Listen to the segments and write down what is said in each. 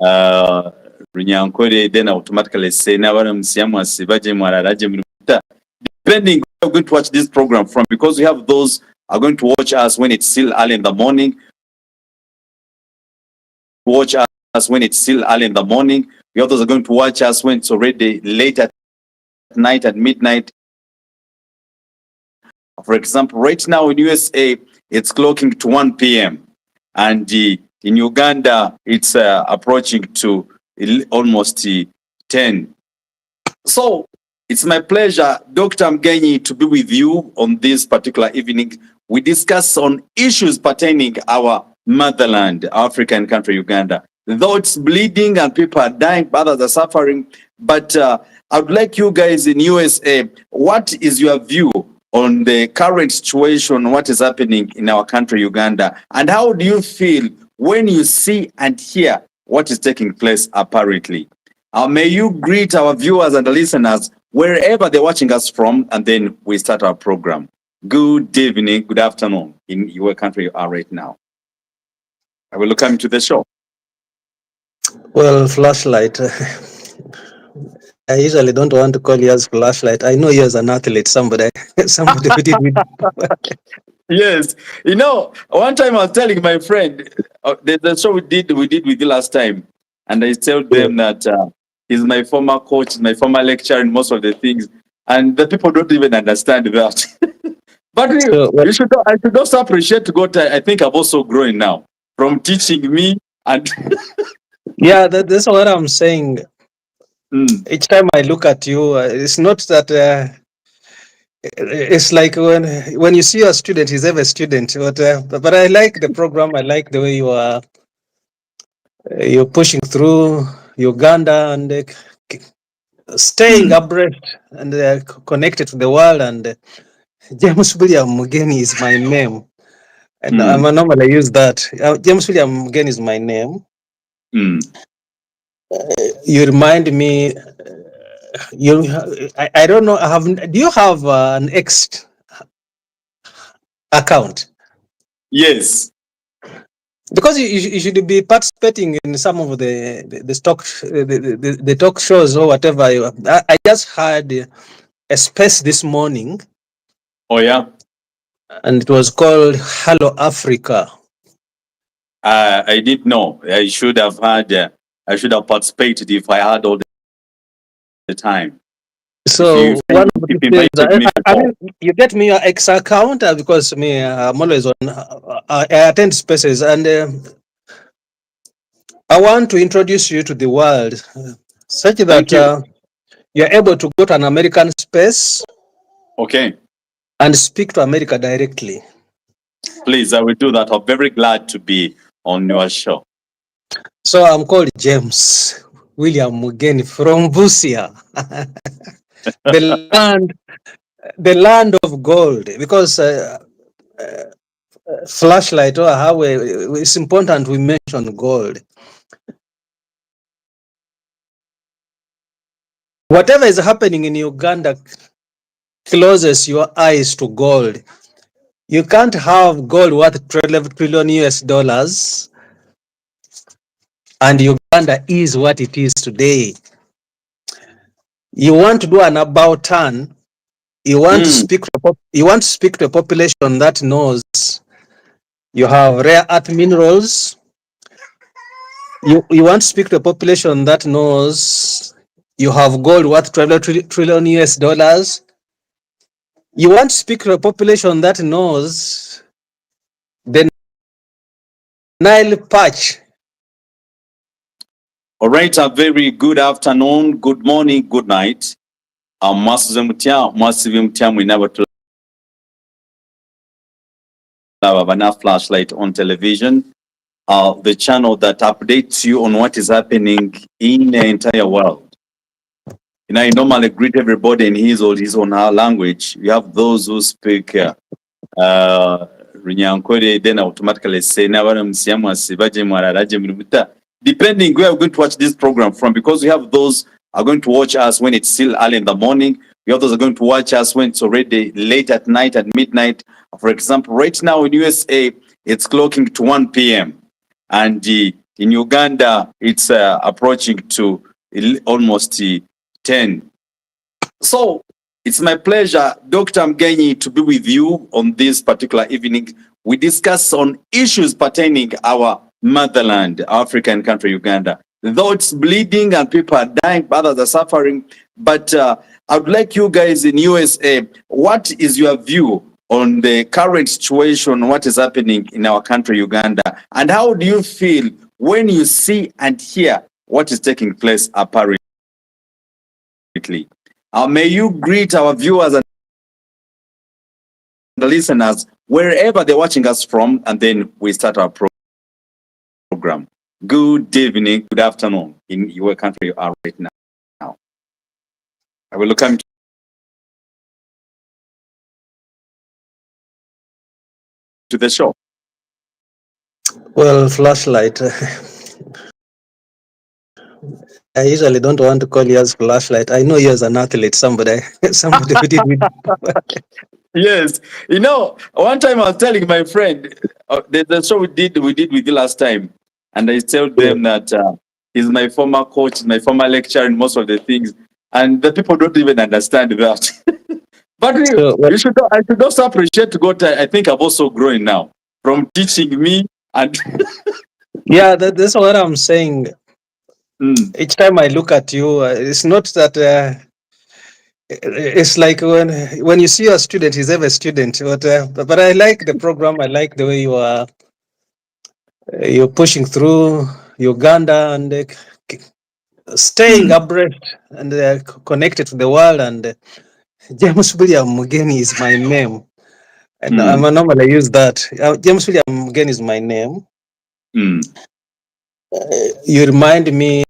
Runyankore, then automatically say depending where you're going to watch this program from, because we have those are going to watch us when it's still early in the morning. Watch us when it's still early in the morning. We have those are going to watch us when it's already late at night, at midnight. For example, right now in USA, it's clocking to 1 p.m. And in Uganda, it's approaching to almost 10. So it's my pleasure, Dr. Mgenyi, to be with you on this particular evening. We discuss on issues pertaining our motherland, African country, Uganda. Though it's bleeding and people are dying, others are suffering. But I would like you guys in USA, what is your view on the current situation, what is happening in our country, Uganda? And how do you feel when you see and hear what is taking place apparently? May you greet our viewers and listeners wherever they're watching us from, and then we start our program. Good evening, good afternoon in your country you are right now. I will come to the show. Well, flashlight. I usually don't want to call you as flashlight. I know you as an athlete, somebody who did with. Yes, you know, one time I was telling my friend the show we did with you last time, and I told them that he's my former coach, my former lecturer in most of the things, and the people don't even understand that. But I should also appreciate God. I think I've also grown now from teaching me and. Yeah, that's what I'm saying. Each time I look at you, it's not that it's like when you see a student, he's ever a student. But I like the program. I like the way you're pushing through Uganda and staying abreast and connected to the world. And James William Mugeni is my name. And I normally use that. James William Mugeni is my name. You remind me. I don't know. Do you have an X account? Yes. Because you should be participating in some of the talk shows or whatever. I just had a space this morning. Oh yeah. And it was called Hello Africa. I didn't know. I should have participated if I had all the time. So one of the things, I mean, you get me your X account because I'm always on. I attend spaces, and I want to introduce you to the world, such that you're able to go to an American space. Okay. And speak to America directly. Please, I will do that. I'm very glad to be on your show. So I'm called James William Mugeni from Busia, the land of gold. Because flashlight or how it's important we mention gold. Whatever is happening in Uganda closes your eyes to gold. You can't have gold worth $12 trillion US, and Uganda is what it is today. You want to do an about turn. You want to speak. You want to speak to a population that knows you have rare earth minerals. You want to speak to a population that knows you have gold worth $12 trillion US. You want to speak to a population that knows the Nile patch. All right, a very good afternoon, good morning, good night. Flashlight on television, the channel that updates you on what is happening in the entire world. You know, I normally greet everybody in his or his own language. You have those who speak Runyankore, then automatically say depending where we're going to watch this program from, because we have those are going to watch us when it's still early in the morning. We have those are going to watch us when it's already late at night, at midnight. For example, right now in USA, it's clocking to 1 p.m. And in Uganda, it's approaching to almost 10. So it's my pleasure, Dr. Mgenyi, to be with you on this particular evening. We discuss on issues pertaining our motherland, African country, Uganda. Though it's bleeding and people are dying, others are suffering. But I would like you guys in USA, what is your view on the current situation, what is happening in our country, Uganda? And how do you feel when you see and hear what is taking place apparently? May you greet our viewers and the listeners wherever they're watching us from, and then we start our program. Good evening, good afternoon in your country you are right now. I will come to the show. Well, flashlight. I usually don't want to call you as flashlight. I know you as an athlete, somebody who did with. Yes, you know, one time I was telling my friend, there's a show we did with you last time, and I told them that he's my former coach, my former lecturer in most of the things, and the people don't even understand that. But I should also appreciate God. I think I've also grown now from teaching me and. Yeah, that's what I'm saying. Each time I look at you, it's not that. It's like when you see a student, he's ever a student. But I like the program. I like the way you're pushing through Uganda and staying abreast and connected to the world. And James William Mugeni is my name. And I normally use that. James William Mugeni is my name. You remind me.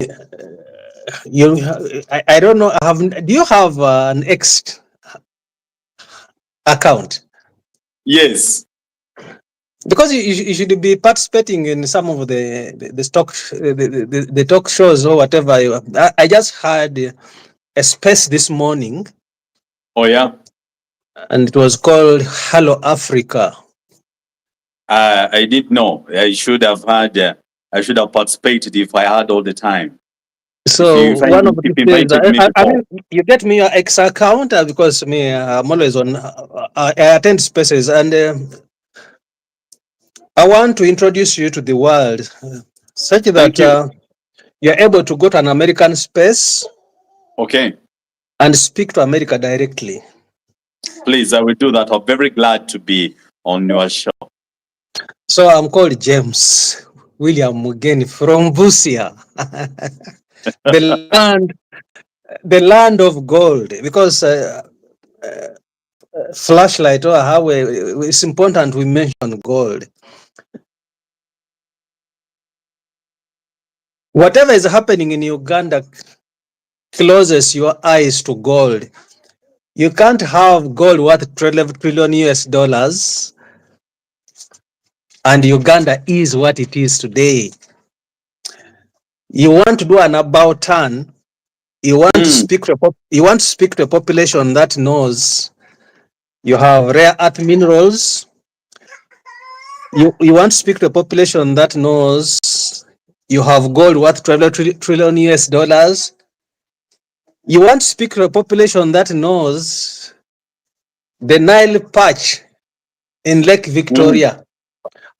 I don't know. Do you have an X account? Yes. Because you should be participating in some of the talk shows or whatever. I just had a space this morning. Oh yeah. And it was called Hello Africa. I didn't know. I should have had. I should have participated if I had all the time. So one of the things, I mean, you get me your X account because I'm always on. I attend spaces, and I want to introduce you to the world, such that you're able to go to an American space. Okay. And speak to America directly. Please, I will do that. I'm very glad to be on your show. So I'm called James William Mugeni from Busia, the land of gold, because flashlight or how it's important we mention gold. Whatever is happening in Uganda closes your eyes to gold. You can't have gold worth 12 trillion US dollars, and Uganda is what it is today. You want to do an about turn. You want to speak to a population that knows you have rare earth minerals. You want to speak to a population that knows you have gold worth 12 trillion US dollars. You want to speak to a population that knows the Nile perch in Lake Victoria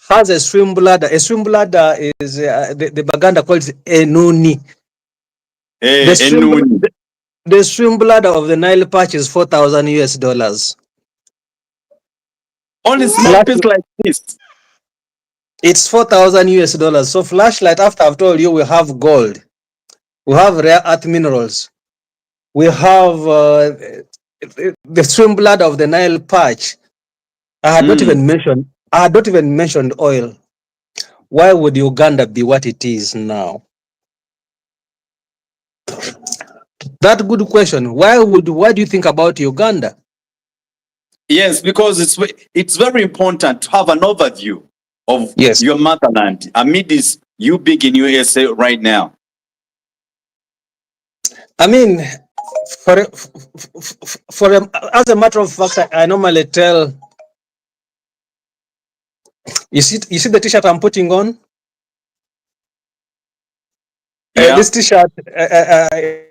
has a swim bladder. A swim bladder is the Baganda calls it enuni. The swim bladder of the Nile perch is 4,000 US dollars. Only small piece like this. It's 4,000 US dollars. So flashlight, after I've told you, we have gold, we have rare earth minerals, we have the swim bladder of the Nile perch. I had not even mentioned oil. Why would Uganda be what it is now? That good question. Why do you think about Uganda? Yes, because it's very important to have an overview of your motherland amid this you big in USA right now. I mean, as a matter of fact, I normally tell. You see the t-shirt I'm putting on? Yeah. This T-shirt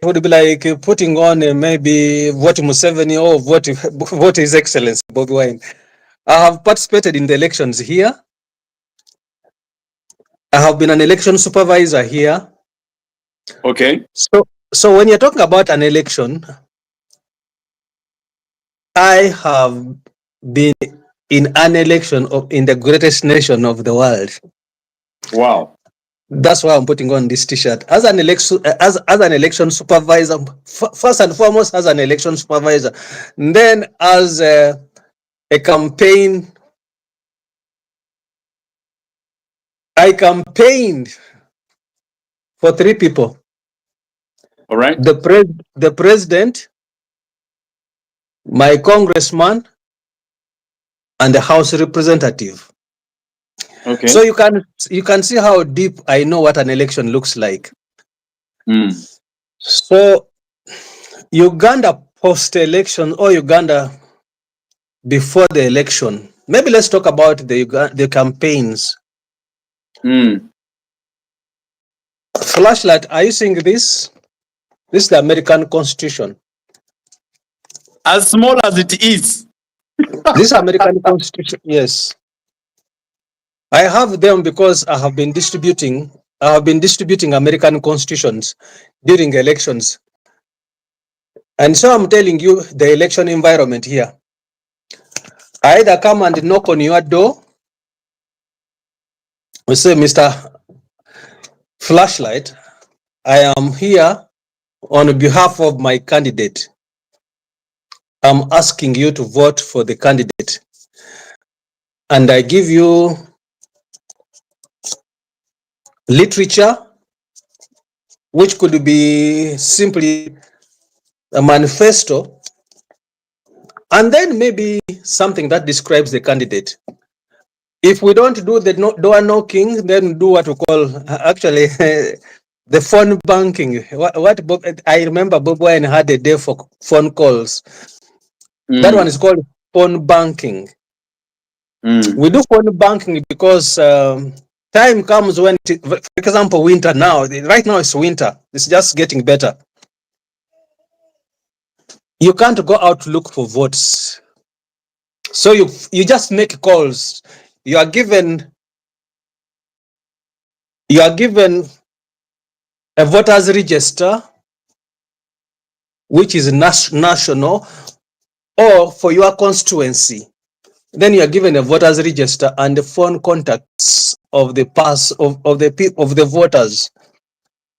would be like putting on maybe vote Museveni or vote His Excellency Bobi Wine. I have participated in the elections here. I have been an election supervisor here. Okay. So when you're talking about an election, I have been in an election in the greatest nation of the world. Wow. That's why I'm putting on this T-shirt as an election supervisor. First and foremost, as an election supervisor, and then as a campaign. I campaigned for 3 people: All right. the president, my congressman, and the House representative. Okay. So you can see how deep I know what an election looks like. So Uganda post-election or Uganda before the election. Maybe let's talk about the campaigns. Flashlight, are you seeing this? This is the American Constitution. As small as it is. This is American Constitution, yes. I have them because I have been distributing American constitutions during elections. And so I'm telling you the election environment here. I either come and knock on your door, we say, Mr. Flashlight, I am here on behalf of my candidate. I'm asking you to vote for the candidate. And I give you literature, which could be simply a manifesto, and then maybe something that describes the candidate. If we don't do the door knocking, then do what we call actually the phone banking. I remember Bob Wine had a day for phone calls. That one is called phone banking. We do phone banking because time comes when, for example, winter now. Right now it's winter. It's just getting better. You can't go out to look for votes. So you just make calls. You are given a voters register, which is national, or for your constituency. Then you are given a voters register and the phone contacts of the the voters.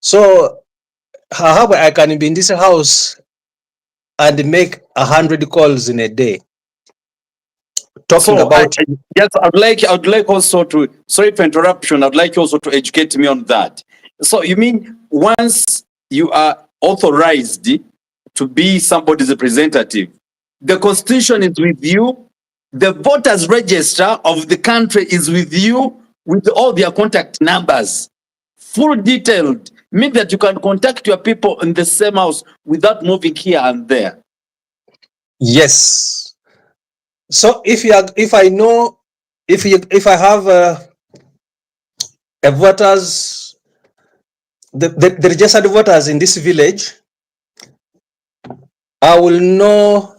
So however, I can be in this house and make 100 calls in a day. Talking about yes, I'd like also to, sorry for interruption, I'd like you also to educate me on that. So you mean once you are authorized to be somebody's representative, the constitution is with you, the voters register of the country is with you, with all their contact numbers, full detailed, mean that you can contact your people in the same house without moving here and there. yes. So if I have a voters, the registered voters in this village, I will know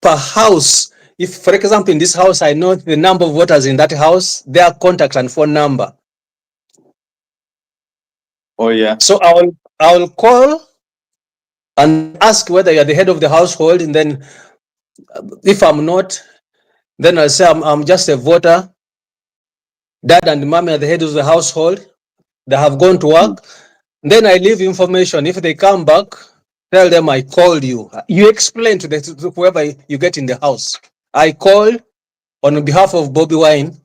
per house. If, for example, in this house, I know the number of voters in that house, their contact and phone number. Oh yeah. So I will call and ask whether you're the head of the household, and then if I'm not, then I'll say I'm just a voter. Dad and mommy are the head of the household. They have gone to work. Then I leave information. If they come back, tell them I called you. You explain to whoever you get in the house. I called on behalf of Bobi Wine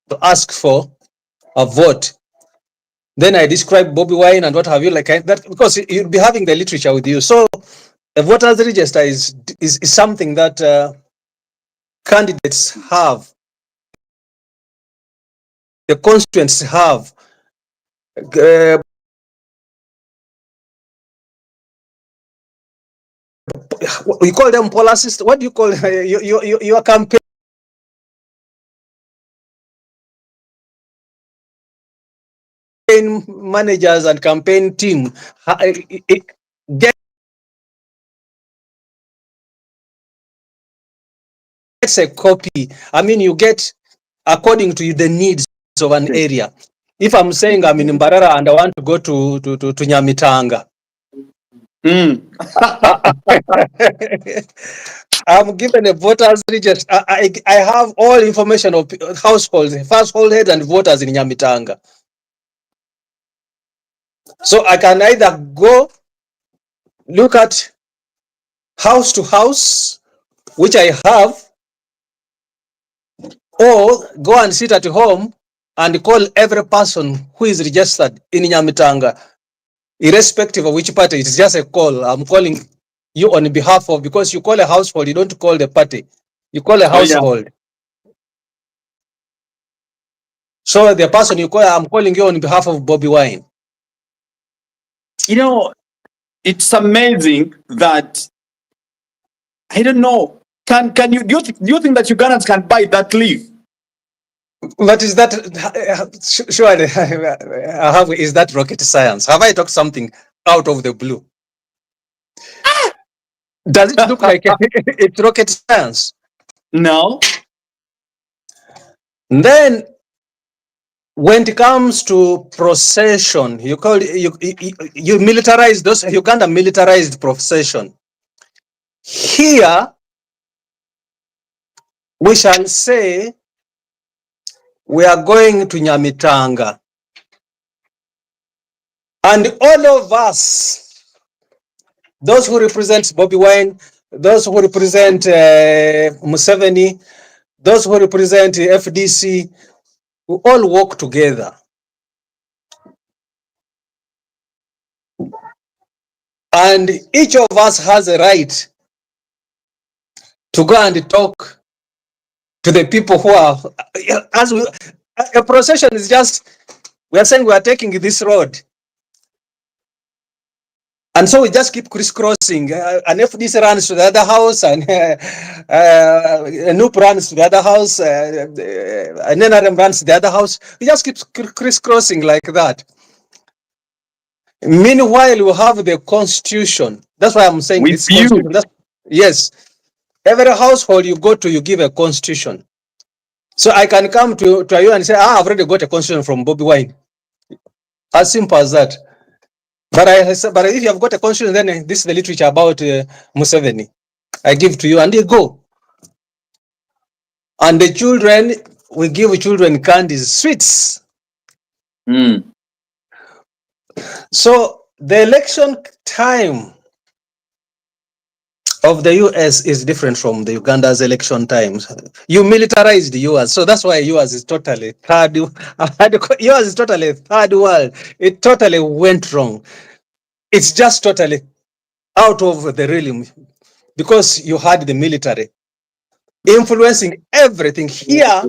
to ask for a vote. Then I describe Bobi Wine and what have you, like that, because you'll be having the literature with you. So a voters register is something that candidates have, the constituents have. We call them poll assist. What do you call your campaign? campaign managers and campaign team gets a copy. I mean, you get according to the needs of an area. If I'm saying I'm in Mbarara and I want to go to Nyamitanga, I'm given a voters register. I have all information of households, household heads and voters in Nyamitanga. So I can either go look at house to house, which I have, or go and sit at home and call every person who is registered in Nyamitanga, irrespective of which party. It's just a call. I'm calling you on behalf of, because you call a household, you don't call the party. You call a household. Oh, yeah. So the person you call, I'm calling you on behalf of Bobi Wine. You know, it's amazing that, I don't know, can you, do you think that Ugandans can buy that leaf? What is that? Surely, is that rocket science? Have I talked something out of the blue? Does it look like it's rocket science? No. And then, when it comes to procession, you militarize those. Uganda militarized procession. Here, we shall say we are going to Nyamitanga, and all of us, those who represent Bobi Wine, those who represent Museveni, those who represent FDC, we all work together. And each of us has a right to go and talk to the people who are, as we, a procession is just, we are saying we are taking this road. And so we just keep crisscrossing. An FDC runs to the other house, and a NUP runs to the other house, an NRM runs to the other house. We just keep crisscrossing like that. Meanwhile, we have the constitution. That's why I'm saying this constitution. Yes. Every household you go to, you give a constitution. So I can come to you and say, I've already got a constitution from Bobi Wine. As simple as that. But if you have got a constitution, then this is the literature about Museveni. I give to you and you go. And the children, we give children candies, sweets. So the election time of the US is different from the Uganda's election times. You militarized yours, so that's why yours is totally third. Yours is totally third world. It totally went wrong. It's just totally out of the realm because you had the military influencing everything. Here,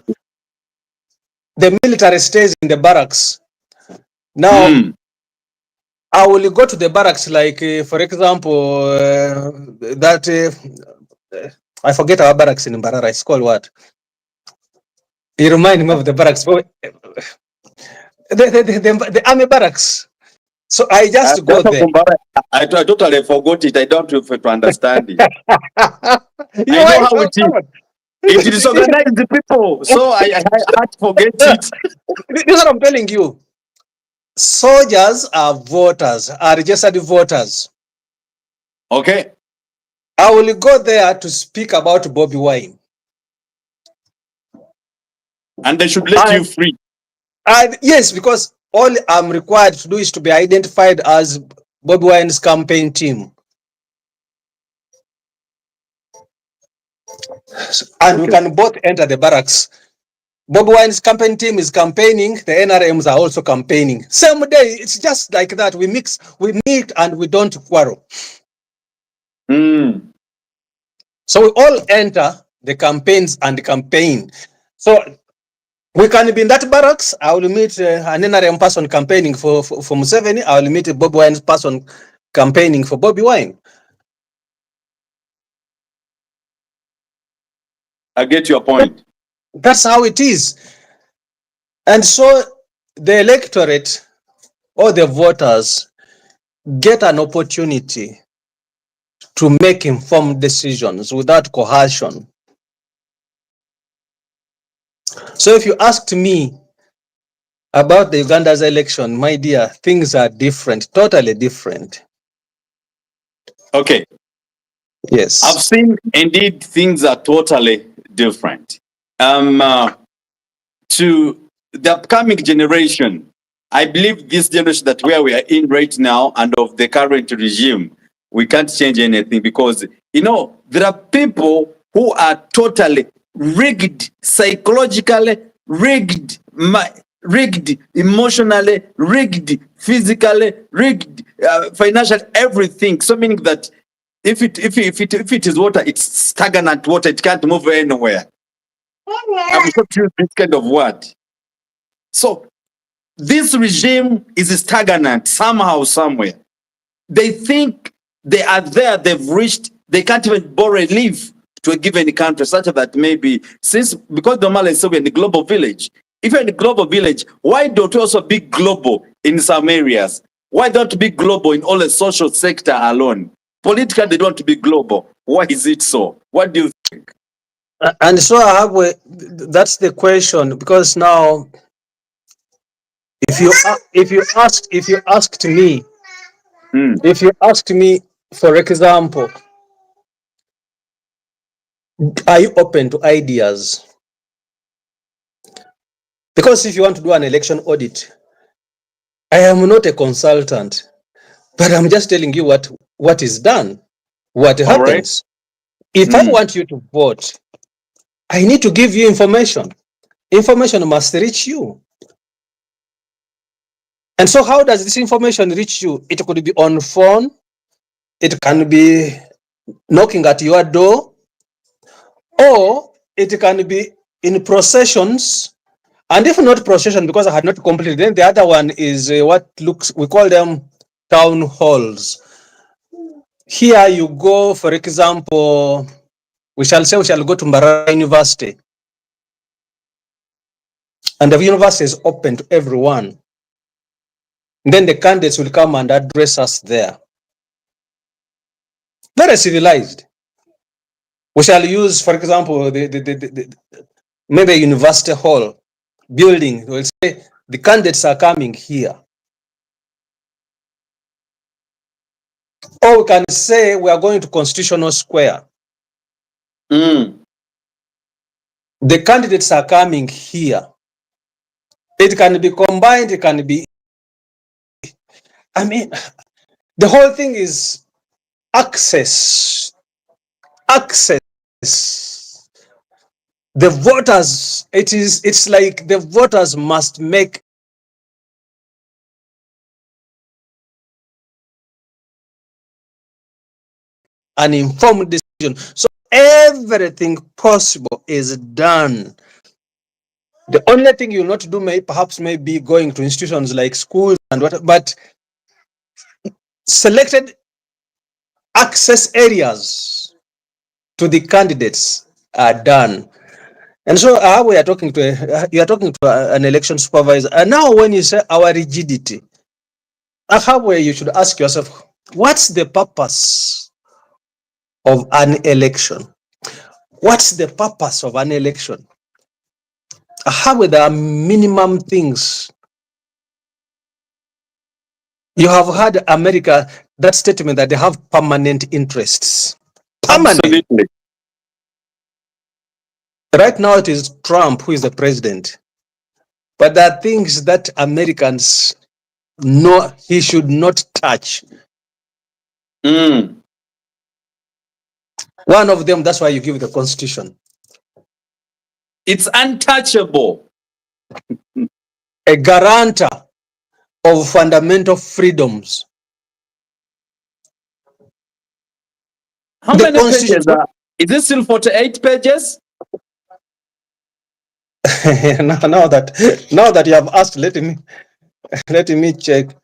the military stays in the barracks. Now, I will go to the barracks, like, for example, I forget our barracks in Mbarara. It's called what? You remind me of the barracks. The army barracks. So I just go there. I totally forgot it. I don't know if to understand it. I know how it is. It disorganized the people. So I had to forget it. This is what I'm telling you. Soldiers are voters, are registered voters. Okay. I will go there to speak about Bobi Wine. And they should let you free. Yes, because all I'm required to do is to be identified as Bobi Wine's campaign team. And we can both enter the barracks. Bobi Wine's campaign team is campaigning, the NRMs are also campaigning. Same day, it's just like that. We mix, we meet, and we don't quarrel. So we all enter the campaigns and campaign. So we can be in that barracks. I will meet an NRM person campaigning for Museveni. I will meet a Bobi Wine's person campaigning for Bobi Wine. I get your point. That's how it is. And so the electorate all the voters get an opportunity to make informed decisions without coercion. So if you asked me about the Uganda's election, my dear, things are different, totally different. Okay. Yes. I've seen indeed things are totally different. To the upcoming generation, I believe this generation that where we are in right now and of the current regime, we can't change anything because, you know, there are people who are totally rigged, psychologically rigged, rigged emotionally, rigged physically, rigged financial, everything. So meaning that if it is water, it's stagnant water, it can't move anywhere. I'm not using this kind of word. So this regime is stagnant somehow, somewhere. They think they are there, they've reached, they can't even borrow a leaf to a given country, such that maybe since because normally so we're in the global village. If you're in the global village, why don't we also be global in some areas? Why don't be global in all the social sector alone? Politically, they don't want to be global. Why is it so? What do you think? And so I have that's the question, because now if you asked me, if you asked me, for example, are you open to ideas? Because if you want to do an election audit, I am not a consultant, but I'm just telling you what is done, what All right. happens. If I want you to vote, I need to give you information. Information must reach you. And so how does this information reach you? It could be on phone, it can be knocking at your door, or it can be in processions. And if not procession, because I had not completed, then the other one is we call them town halls. Here you go, for example, we shall go to Mbarara University. And the university is open to everyone. And then the candidates will come and address us there. Very civilized. We shall use, for example, maybe a university hall building. We'll say the candidates are coming here. Or we can say we are going to Constitutional Square. The candidates are coming here. It can be combined, it can be, I mean, the whole thing is access. Access. The voters, it's like the voters must make an informed decision. So everything possible is done. The only thing you'll not do may be going to institutions like schools and what, but selected access areas to the candidates are done. And so we are talking to you are talking to an election supervisor. And now when you say our rigidity, how you should ask yourself, what's the purpose of an election? What's the purpose of an election? How there are minimum things. You have heard America, that statement that they have permanent interests. Permanent. Absolutely. Right now it is Trump who is the president. But there are things that Americans know he should not touch. One of them, that's why you give the Constitution. It's untouchable. A guarantor of fundamental freedoms. How many pages are? Is this still 48 pages? now that you have asked, let me check.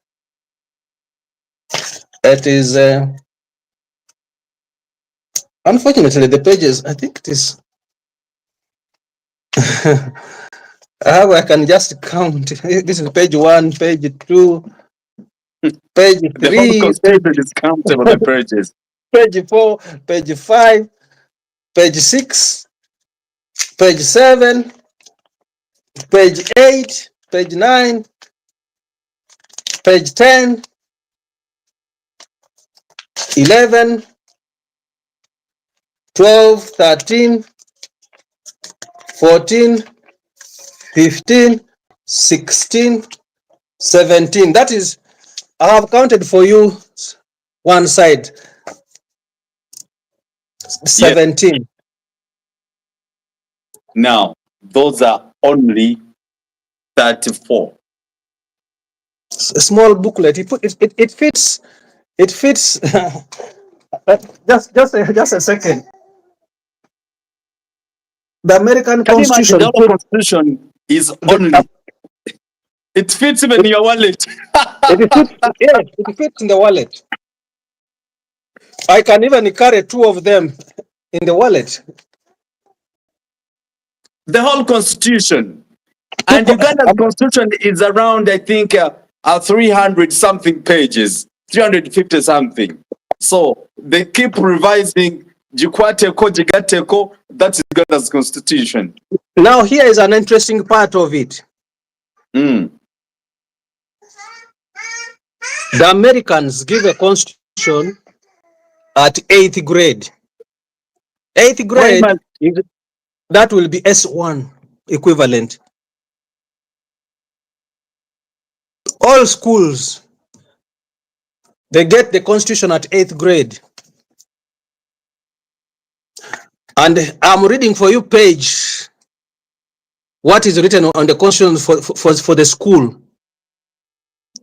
It is unfortunately the pages, I think it is I can just count. This is page 1, page 2, page The whole 3, constitution is countable by pages. page 4, page 5, page 6, page 7, page 8, page 9, page 10, 11, 12, 13, 14, 15, 16, 17. That is, I have counted for you one side, 17. Now, those are only 34. A small booklet. It fits. It fits. Just a second. The American Can you imagine Constitution. the whole constitution is only, it fits even in your wallet. It fits, yes, it fits in the wallet. I can even carry 2 of them in the wallet. The whole constitution. And Uganda's constitution is around, I think, 300 something pages, 350 something. So they keep revising Jikwateko, Jigateko. That is Uganda's constitution. Now, here is an interesting part of it. Mm. The Americans give a constitution at 8th grade. 8th grade, that will be S1 equivalent. All schools, they get the constitution at 8th grade. And I'm reading for you page, what is written on the constitution for the school.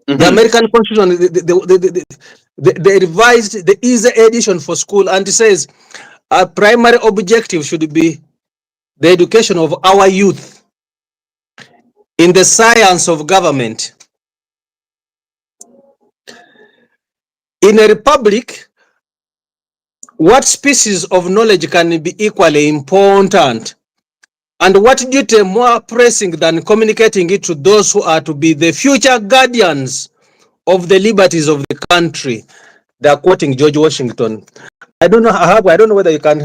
Mm-hmm. The American constitution, they revised the easy edition for school, and it says our primary objective should be the education of our youth in the science of government. In a republic, what species of knowledge can be equally important? And what duty more pressing than communicating it to those who are to be the future guardians of the liberties of the country? They are quoting George Washington. I don't know, I don't know whether you can,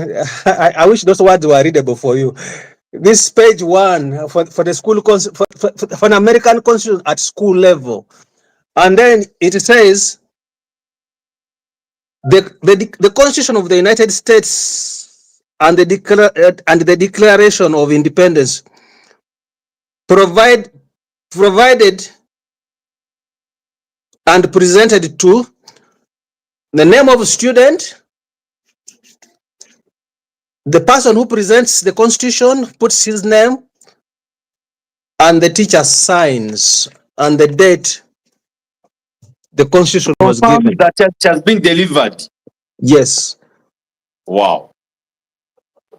I wish those words were readable for you. This page 1 for the school, for an American constitution at school level. And then it says, the Constitution of the United States and the Declaration of Independence provided and presented to the name of a student. The person who presents the Constitution puts his name, and the teacher signs, and the date the Constitution was given. That has been delivered. Yes. Wow.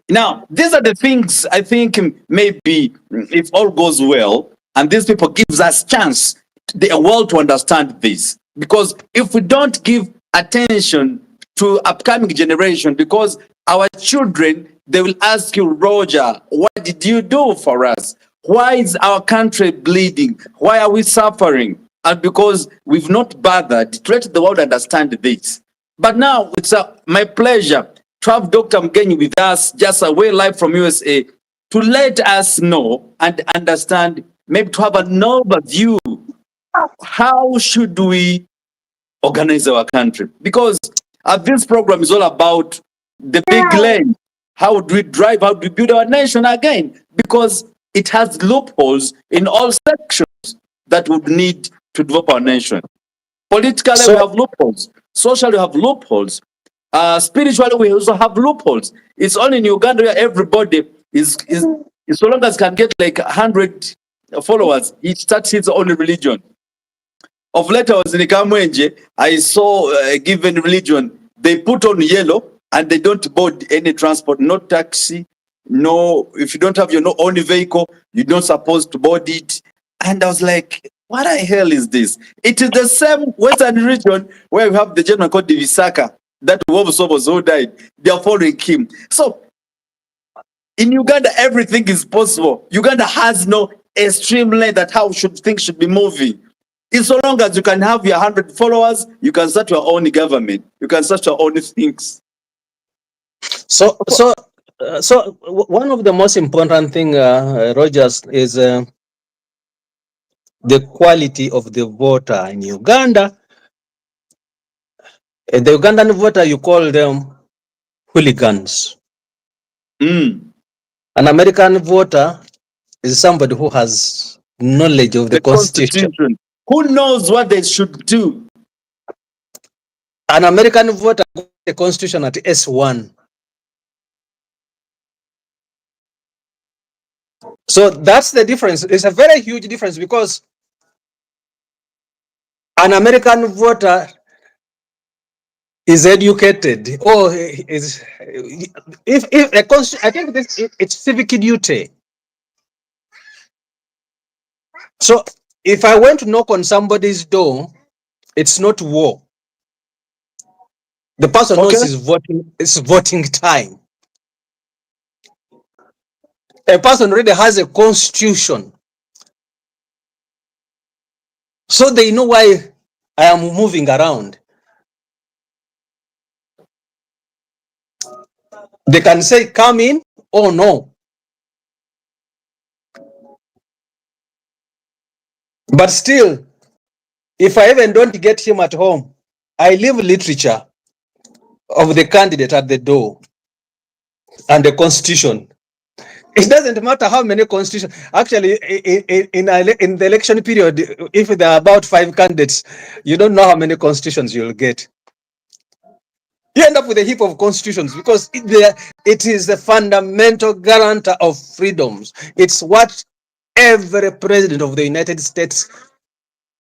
Now, these are the things I think maybe if all goes well, and these people gives us chance, the world to understand this. Because if we don't give attention to upcoming generation, because our children, they will ask you, Roger, what did you do for us? Why is our country bleeding? Why are we suffering? And because we've not bothered to let the world understand this. But now it's my pleasure to have Dr. Mgenyi with us, just away live from USA, to let us know and understand, maybe to have an overview. How should we organize our country? Because this program is all about the big lane. How do we drive? How do we build our nation again? Because it has loopholes in all sections that would need to develop our nation. Politically, we have loopholes. Socially, we have loopholes. Spiritually, we also have loopholes. It's only in Uganda where everybody is so long as can get like 100 followers, he starts his own religion. Of late, I was in Kamwenje, I saw a given religion, they put on yellow and they don't board any transport, no taxi, no, if you don't have your own vehicle, you're not supposed to board it. And I was like, what the hell is this? It is the same Western region where we have the general called Divisaka, that Wobosobos who died. They are following him. So in Uganda, everything is possible. Uganda has no extreme line that how things should be moving. It's so long as you can have your 100 followers, you can start your own government. You can start your own things. So one of the most important thing, Rogers, is the quality of the voter in Uganda. The Ugandan voter, you call them hooligans. Mm. An American voter is somebody who has knowledge of the Constitution. Who knows what they should do? An American voter got the Constitution at S1. So that's the difference. It's a very huge difference, because an American voter is educated, or is, if a I think this, it's civic duty. So if I went to knock on somebody's door, it's not war. The person knows it's voting time. A person already has a constitution, so they know why I am moving around. They can say come in or no. But still, if I even don't get him at home, I leave literature of the candidate at the door and the constitution. It doesn't matter how many constitutions. Actually, in the election period, if there are about 5 candidates, you don't know how many constitutions you'll get. You end up with a heap of constitutions, because it is the fundamental guarantor of freedoms. It's what every president of the United States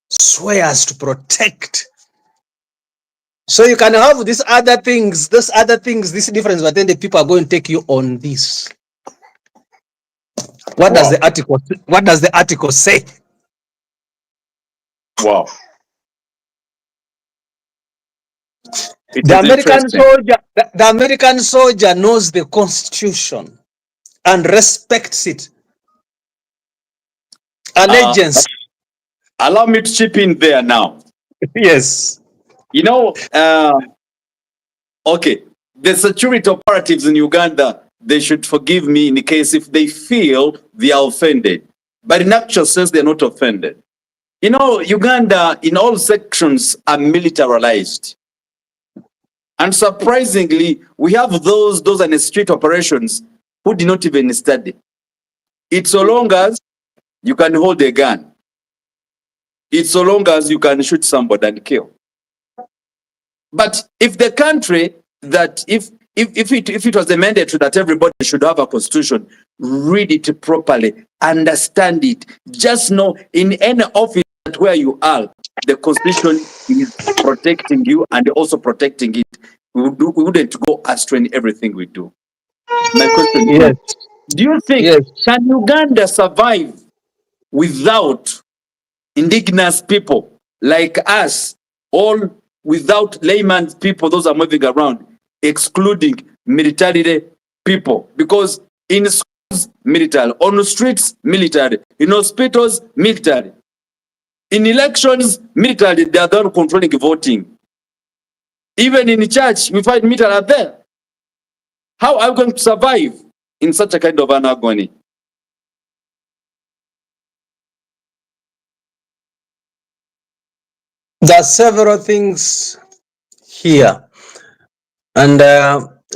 swears to protect. So you can have these other things, this difference, but then the people are going to take you on this. What does the article say? Wow. The American soldier knows the Constitution and respects it. Allegiance. Allow me to chip in there now. Yes. You know, okay, the security operatives in Uganda, they should forgive me in the case if they feel they are offended. But in actual sense, they're not offended. You know, Uganda, in all sections, are militarized. And surprisingly, we have those on the street operations who did not even study. It's so long as you can hold a gun. It's so long as you can shoot somebody and kill. But if the country that if it was a mandate that everybody should have a constitution, read it properly, understand it, just know in any office where you are, the constitution is protecting you and also protecting it. We wouldn't go astray in everything we do. My question is, do you think can Uganda survive without indigenous people like us, all without layman people, those are moving around, excluding military people? Because in schools, military, on the streets, military, in hospitals, military, in elections, military, they are the one controlling voting. Even in the church, we find military are there. How are we going to survive in such a kind of an agony? There are several things here. And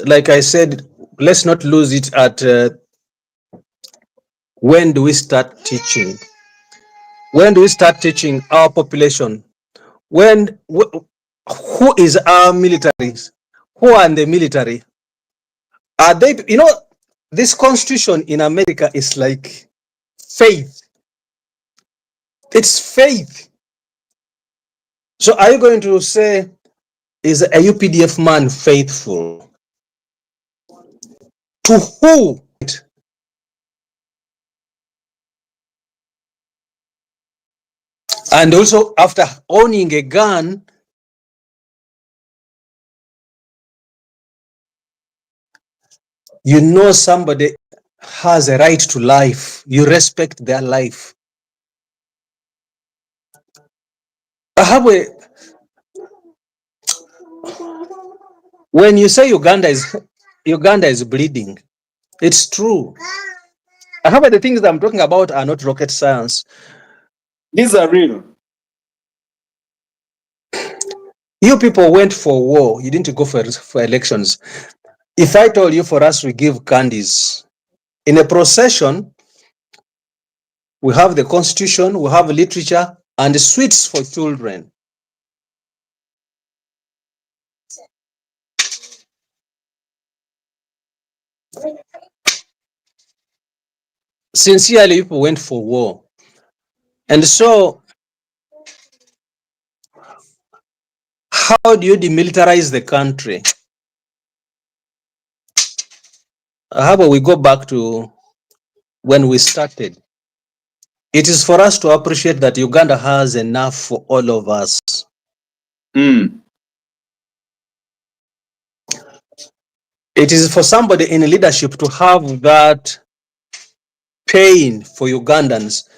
like I said, let's not lose it at when do we start teaching? When do we start teaching our population? Who is our militaries? Who are in the military? Are they, this constitution in America is like faith. It's faith. So are you going to say, is a UPDF man faithful? To who? And also, after owning a gun, you know somebody has a right to life. You respect their life. Ahabwe, when you say Uganda is bleeding, it's true. However, the things that I'm talking about are not rocket science. These are real. You people went for war. You didn't go for elections. If I told you for us we give candies in a procession, we have the constitution, we have literature, and sweets for children. Sincerely, people went for war. And so, how do you demilitarize the country? How about we go back to when we started? It is for us to appreciate that Uganda has enough for all of us. It is for somebody in leadership to have that pain for Ugandans.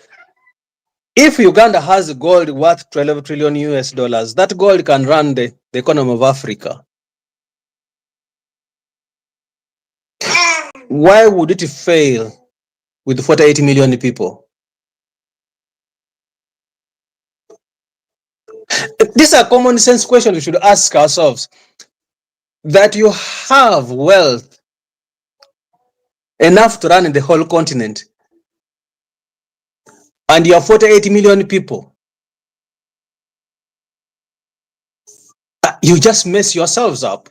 If Uganda has gold worth 12 trillion US dollars, that gold can run the economy of Africa. Why would it fail with 48 million people? These are common sense questions we should ask ourselves. That you have wealth enough to run the whole continent, and you have 48 million people, you just mess yourselves up.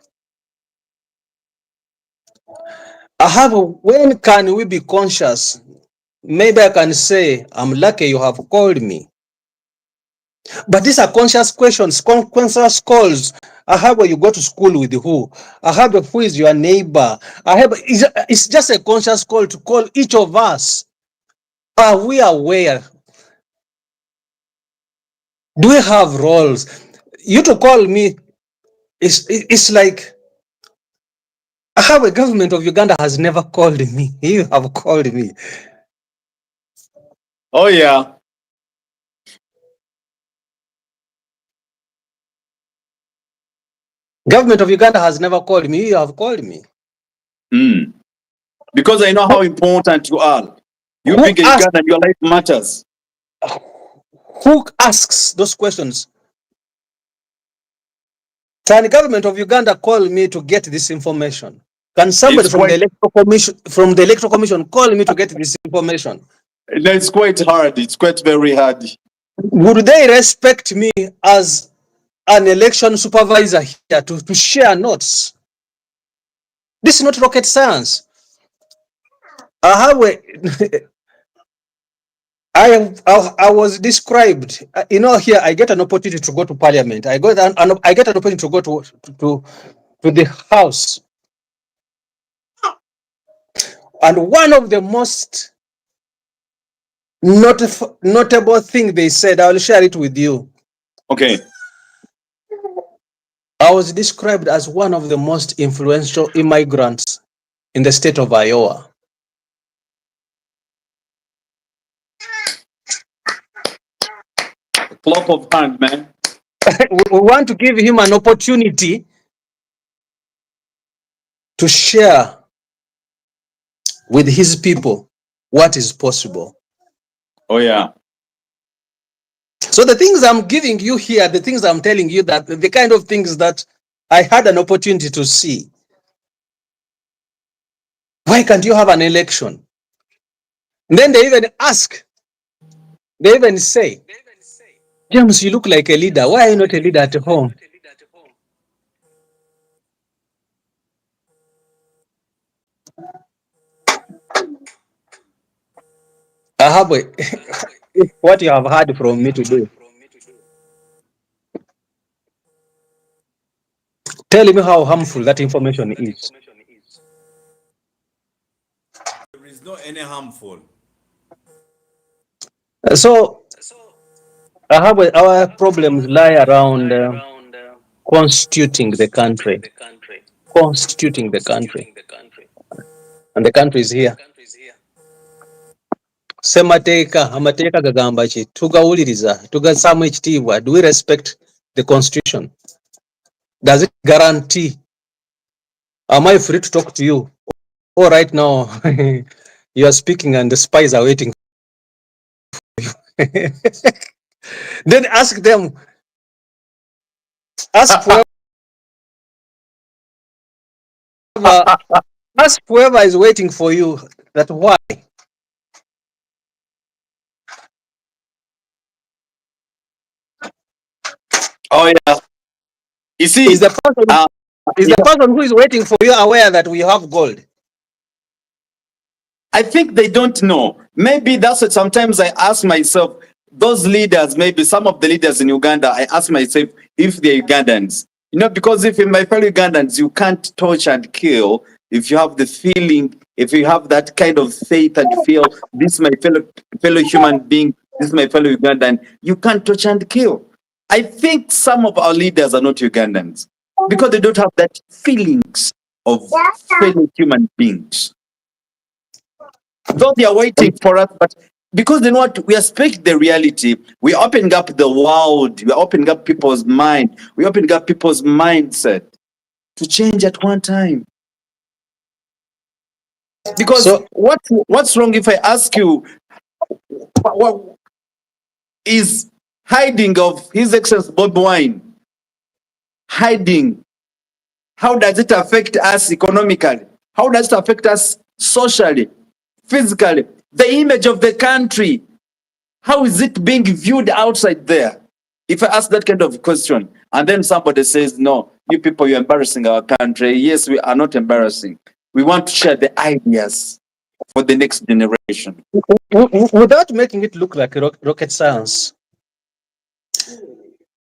When can we be conscious? Maybe I can say, I'm lucky you have called me. But these are conscious questions, conscious calls. You go to school with who? Who is your neighbor? It's just a conscious call to call each of us. Are we aware? Do we have roles? You to call me, it's like, a government of Uganda has never called me. You have called me. Oh, yeah. Government of Uganda has never called me. You have called me. Because I know how important you are. You being a Ugandan, your life matters. Who asks those questions? Can the government of Uganda call me to get this information? Can somebody from the electoral commission call me to get this information? It's quite hard. It's quite very hard. Would they respect me as an election supervisor here to share notes? This is not rocket science. I was described, here I get an opportunity to go to parliament. I get an opportunity to go to the house. And one of the most notable thing they said, I will share it with you. Okay. I was described as one of the most influential immigrants in the state of Iowa. Clap of hand, man. We want to give him an opportunity to share with his people what is possible. Oh, yeah. So the things I'm giving you here, the things I'm telling you, that the kind of things that I had an opportunity to see. Why can't you have an election? And then they even ask, they even say, James, you look like a leader. Why are you not a leader at home? What you have heard from me today. Tell me how harmful that information is. There is no any harmful. So our problems lie around constituting the country. Constituting the country. And the country is here. Semateeka, amateeka gagamba ki? Tugawuliriza, tugasaamu ekitiibwa. Do we respect the constitution? Does it guarantee? Am I free to talk to you? Oh, right now, you are speaking and the spies are waiting. Then ask them, ask whoever is waiting for you that why. Oh yeah. You see, Is the person who is waiting for you aware that we have gold? I think they don't know. Maybe that's what sometimes I ask myself, those leaders, maybe some of the leaders in Uganda, I ask myself if they're Ugandans. You know, because if in my fellow Ugandans, you can't touch and kill, if you have the feeling, if you have that kind of faith and you feel this is my fellow human being, this is my fellow Ugandan, you can't touch and kill. I think some of our leaders are not Ugandans because they don't have that feelings of fellow human beings. Though they are waiting for us, but because they know what we expect the reality, we're opening up the world, we're opening up people's mind, we're opening up people's mindset to change at one time. Because So, what's wrong if I ask you what is hiding of His Excellency Bobi Wine? Hiding. How does it affect us economically? How does it affect us socially, physically? The image of the country. How is it being viewed outside there? If I ask that kind of question, and then somebody says, no, you people, you're embarrassing our country. Yes, we are not embarrassing. We want to share the ideas for the next generation. without making it look like rocket science,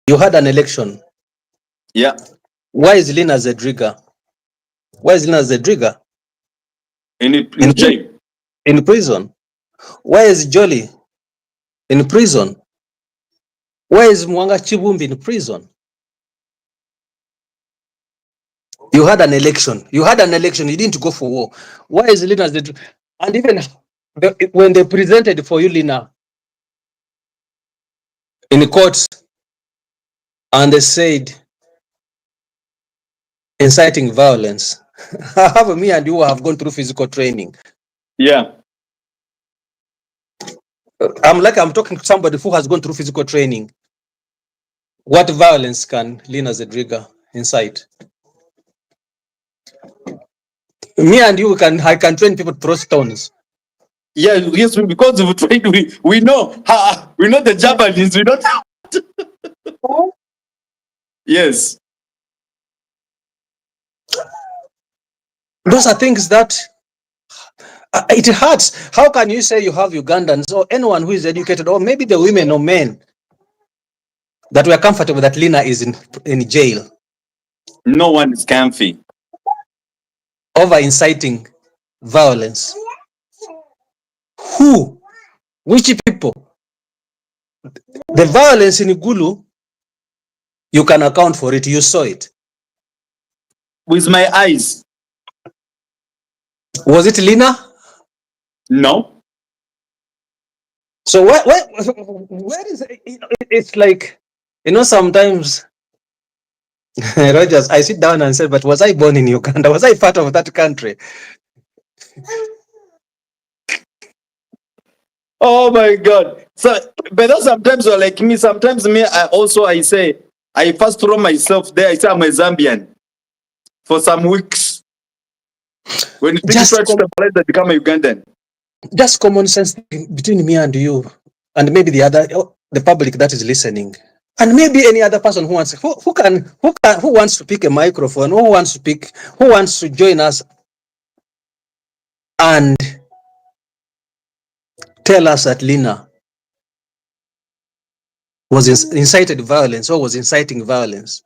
you had an election. Yeah. Why is Lina Zedriga? Why is Lina Zedriga? In jail. In prison. Why is Jolly in prison? Why is Mwanga Chibumbi in prison? You had an election. You didn't go for war. Why is Lina Zedriga? And even when they presented for you, Lina, in court, and they said inciting violence. Have me and you have gone through physical training. Yeah. I'm talking to somebody who has gone through physical training. What violence can Lina Zedriga incite? Me and you I can train people to throw stones. Yeah, yes, because we've trained, we know the Japanese, we don't. Yes. Those are things that it hurts. How can you say you have Ugandans or anyone who is educated, or maybe the women or men that we are comfortable that Lina is in jail? No one is comfy. Over inciting violence. Who? Which people? The violence in Gulu, you can account for it. You saw it. With my eyes. Was it Lina? No. So where is it? It's like, sometimes, Rogers, I sit down and say, but was I born in Uganda? Was I part of that country? Oh my God. So, but sometimes you're like me. Sometimes me, I say, I first throw myself there. I say I'm a Zambian for some weeks. When you try to stabilize, I become a Ugandan. Just common sense between me and you, and maybe the public that is listening, and maybe any other person who wants who wants to pick a microphone, who wants to join us and tell us that Lina was incited violence or was inciting violence.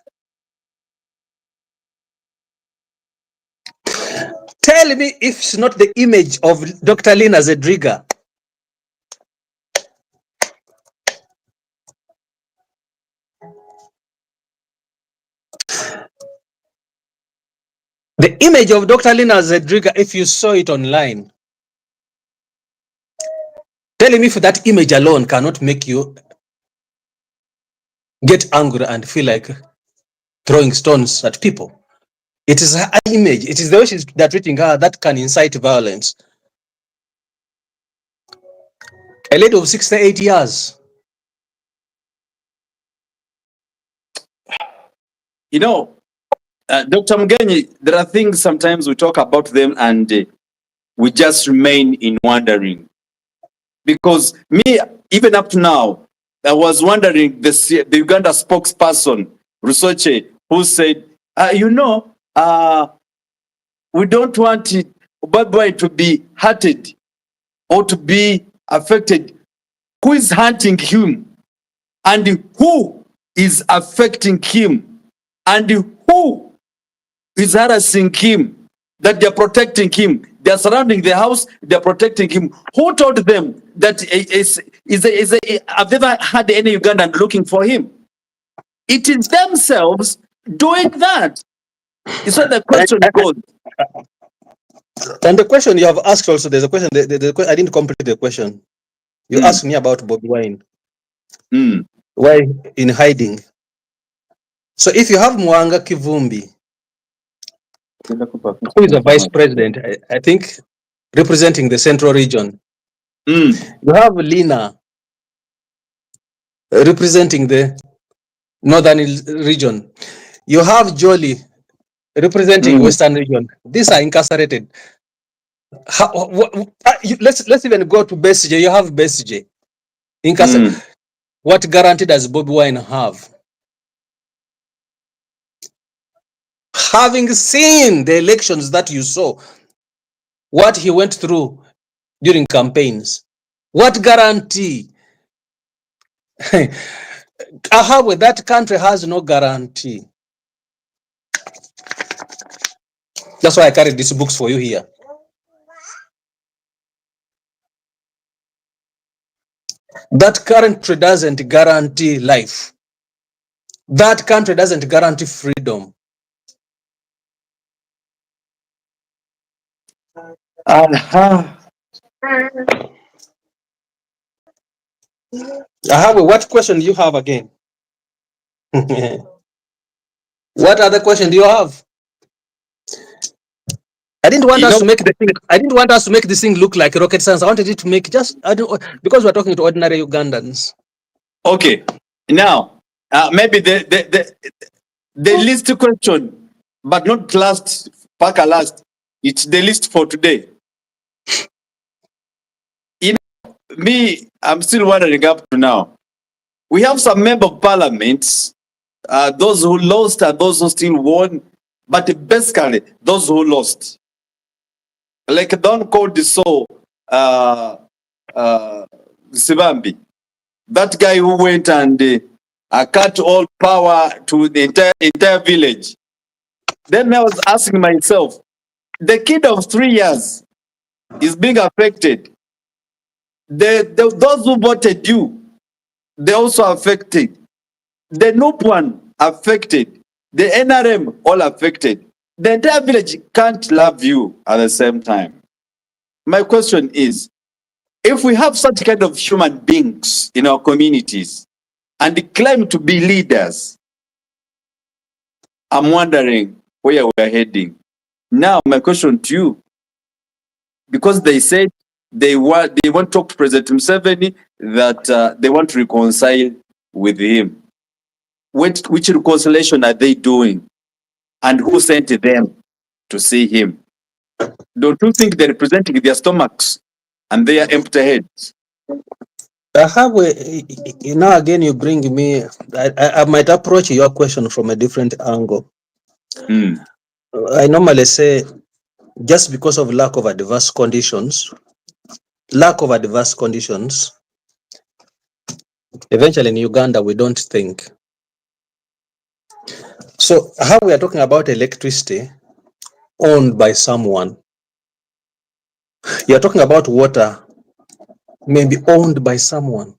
Tell me if it's not the image of Dr. Lina Zedriga. The image of Dr. Lina Zedriga, if you saw it online, Telling me if that image alone cannot make you get angry and feel like throwing stones at people. It is her image. It is the way they're treating her that can incite violence. A lady of 68 years. You know, Dr. Mugenyi, there are things sometimes we talk about them and we just remain in wondering. Because me, even up to now, I was wondering, the Uganda spokesperson, Rusoche, who said, we don't want Bobi to be hurted or to be affected. Who is hunting him? And who is affecting him? And who is harassing him? That they're protecting him. They're surrounding the house, they're protecting him. Who told them that have they ever had any Ugandan looking for him? It is themselves doing that. It's what the question goes. And the question you have asked also, there's a question, I didn't complete the question. You asked me about Bobi Wine. Why in hiding? So if you have Mwanga Kivumbi, who is the vice president, I think, representing the central region. You have Lina representing the northern region. You have Jolie representing western region. These are incarcerated. Let's even go to Besije. You have Besije incarcerated. What guarantee does Bobi Wine have? Having seen the elections that you saw, what he went through during campaigns, what guarantee? That country has no guarantee. That's why I carried these books for you here. That country doesn't guarantee life. That country doesn't guarantee freedom. What question do you have again? What other question do you have? I didn't want us to make the thing. I didn't want us to make this thing look like rocket science. I wanted it to make because we're talking to ordinary Ugandans. Okay, now maybe the least question, but not last. It's the list for today. Me, I'm still wondering up to now. We have some member of parliaments, those who lost and those who still won, but basically those who lost. Like Don called the soul Sibambi, that guy who went and cut all power to the entire village. Then I was asking myself, the kid of 3 years is being affected. Those who voted you, they're also affected. The noob one affected. The NRM all affected. The entire village can't love you at the same time. My question is, if we have such kind of human beings in our communities and they claim to be leaders, I'm wondering where we're heading. Now, my question to you, because they said they want to talk to President Museveni, that they want to reconcile with him. Which reconciliation are they doing? And who sent them to see him? Don't you think they're representing their stomachs and their empty heads? Again, you bring me, I might approach your question from a different angle. I normally say, just because of lack of adverse conditions, eventually in Uganda, we don't think. So how we are talking about electricity owned by someone. You are talking about water maybe owned by someone.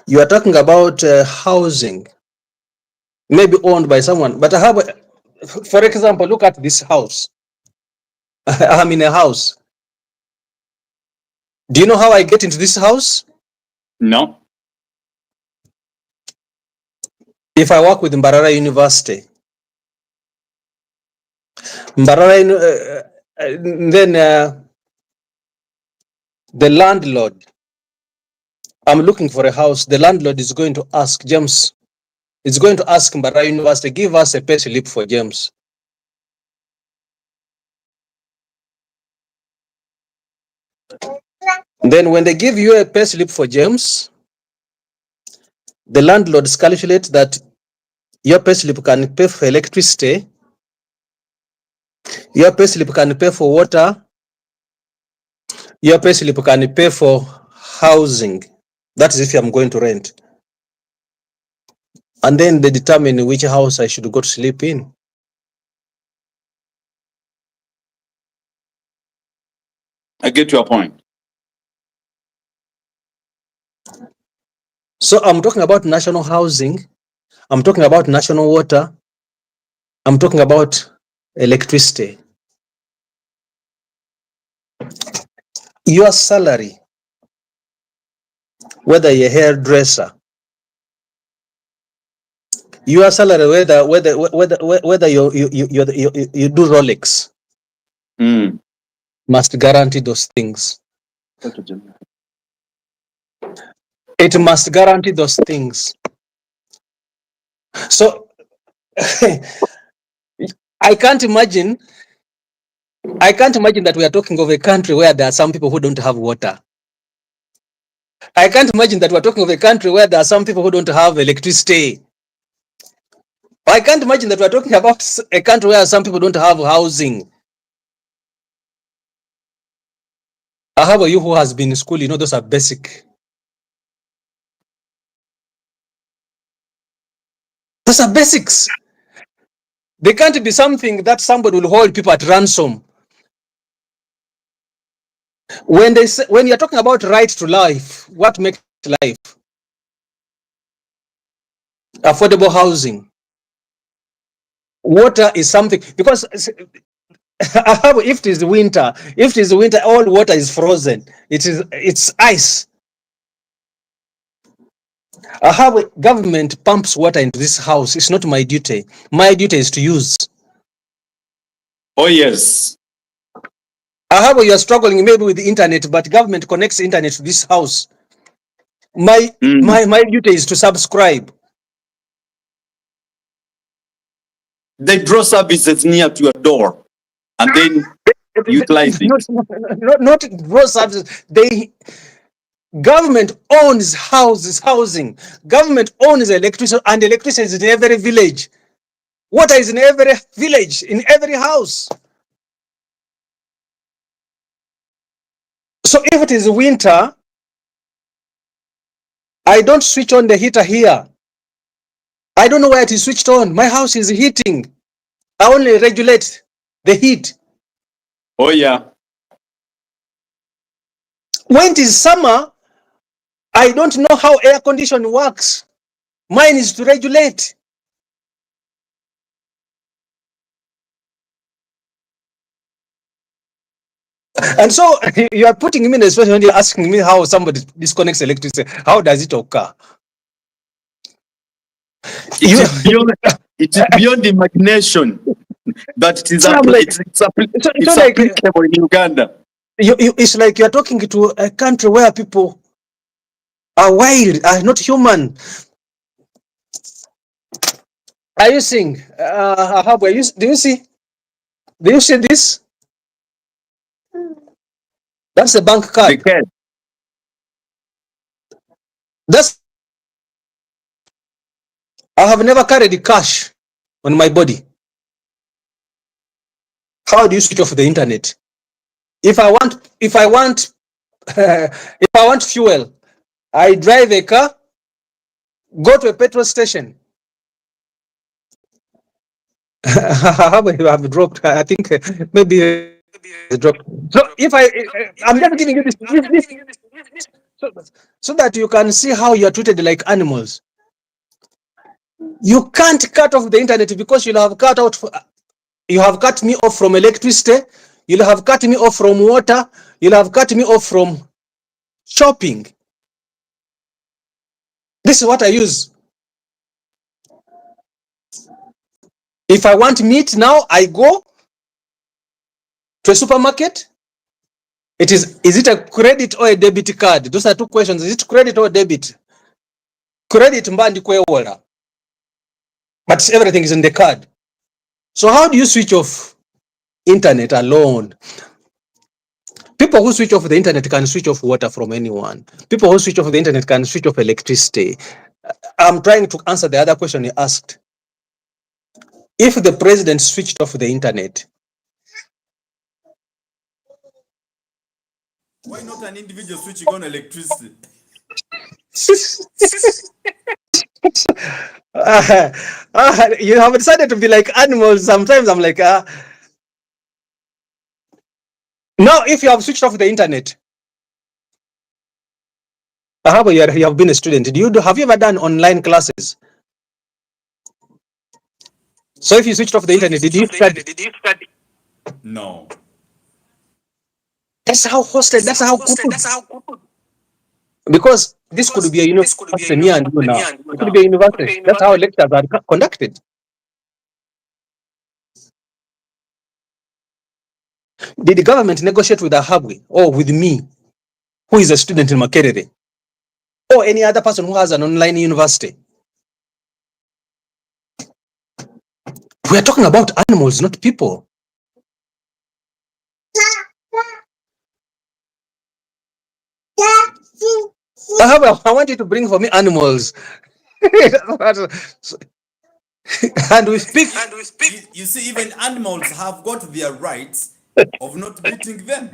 You are talking about housing maybe owned by someone. But for example, look at this house. I'm in a house. Do you know how I get into this house? No. If I work with Mbarara University, then the landlord, I'm looking for a house. The landlord is going to ask James, is going to ask Mbarara University, give us a pay slip for James. Then when they give you a pay slip for James, the landlords calculate that your pay slip can pay for electricity, your pay slip can pay for water, your pay slip can pay for housing. That is if I'm going to rent. And then they determine which house I should go to sleep in. I get your point. So I'm talking about national housing, I'm talking about national water, I'm talking about electricity. Your salary, whether you're a hairdresser, your salary, whether you do Rolex, must guarantee those things. It must guarantee those things. So I can't imagine that we are talking of a country where there are some people who don't have water. I can't imagine that we're talking of a country where there are some people who don't have electricity. I can't imagine that we're talking about a country where some people don't have housing. How about you who has been in school? You know, those are basic. Those are basics. They can't be something that somebody will hold people at ransom. When you're talking about right to life, what makes life? Affordable housing. Water is something, because if it is winter, all water is frozen. It's ice. How government pumps water into this house, it's not my duty. My duty is to use. Oh yes. How you are struggling maybe with the internet, but government connects internet to this house. My duty is to subscribe. They draw services near to your door and then utilize it. Not draw services. Government owns housing. Government owns electricity, and electricity is in every village. Water is in every village, in every house. So if it is winter, I don't switch on the heater here. I don't know where it is switched on. My house is heating. I only regulate the heat. Oh yeah. When it is summer, I don't know how air conditioning works. Mine is to regulate. And so you are putting me in a situation when you're asking me how somebody disconnects electricity. How does it occur? It is beyond imagination. But it is So it's applicable in Uganda. It's like you're talking to a country where people are wild, are not human. Are you seeing? Do you see this? That's a bank card. I have never carried cash on my body. How do you switch off the internet? If I want fuel, I drive a car, go to a petrol station. How about you have dropped? I think maybe dropped. So if I'm just giving you this so that you can see how you are treated like animals. You can't cut off the internet because you have cut me off from electricity, you'll have cut me off from water, you'll have cut me off from Shopping. This is what I use. If I want meat now, I go to a supermarket. Is it a credit or a debit card? Those are two questions. Is it credit or debit? Credit mbandi kwewola. But everything is in the card. So how do you switch off internet alone? People who switch off the internet can switch off water from anyone. People who switch off the internet can switch off electricity. I'm trying to answer the other question you asked. If the president switched off the internet, Why not an individual switching on electricity? You have decided to be like animals. Sometimes I'm like, now if you have switched off the internet, how about you have been a student? Have you ever done online classes? So if you switched off the internet, did you study? No. That's how hosted. That's how good. Because this could be a university near and you now. It could be a university. That's how lectures are conducted. Did the government negotiate with Ahabwe or with me, who is a student in Makerere, or any other person who has an online university? We are talking about animals, not people. Ahabwe, I want you to bring for me animals. And we speak. You see, even animals have got their rights of not beating them.